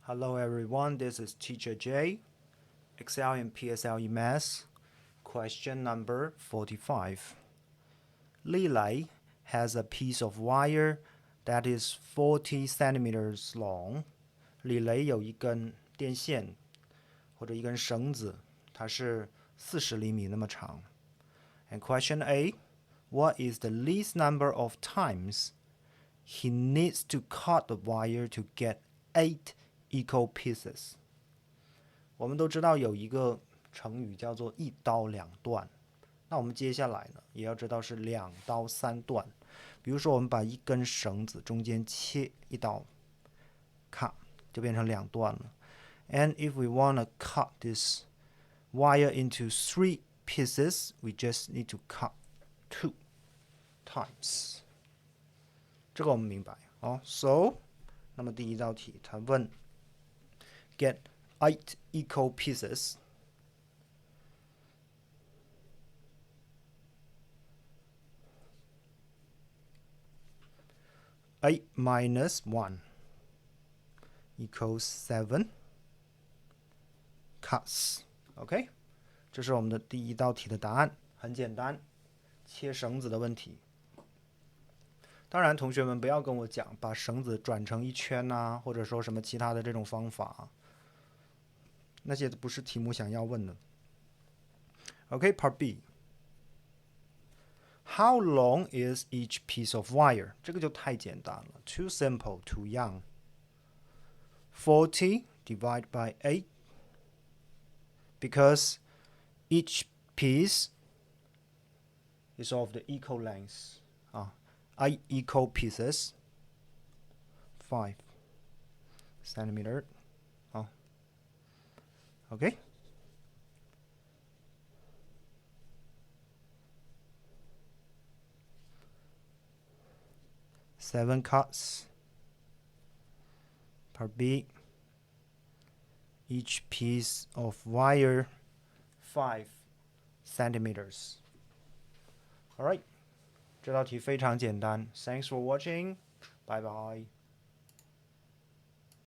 Hello everyone, this is Teacher J. Excel in PSLE Math. Question number 45. Lilei has a piece of wire that is 40 centimeters long. 李雷有一根电线或者一根绳子，它是40厘米那么长。And question A, what is the least number of times he needs to cut the wire to get 8 equal pieces? 我们都知道有一个成语叫做一刀两断，那我们接下来呢也要知道是两刀三断。比如说我们把一根绳子中间切一刀，咔就变成两段了。And if we want to cut this wire into 3 pieces, we just need to cut 2 times. 这个我们明白哦。So， 那么第一道题他问 get 8 equal pieces. Eight minus 1 equals 7 cuts. OK， 这是我们的第一道题的答案，很简单，切绳子的问题。当然，同学们不要跟我讲把绳子转成一圈啊，或者说什么其他的这种方法，那些不是题目想要问的。OK，Part B。How long is each piece of wire? 这个就太简单了 ，too simple, too young. 40 divided by 8, because each piece is of the equal length. 8 equal pieces, 5 centimeter. Okay. Seven cuts. Part B. Each piece of wire 5 centimeters. Alright. 这道题非常简单。Thanks for watching. Bye bye.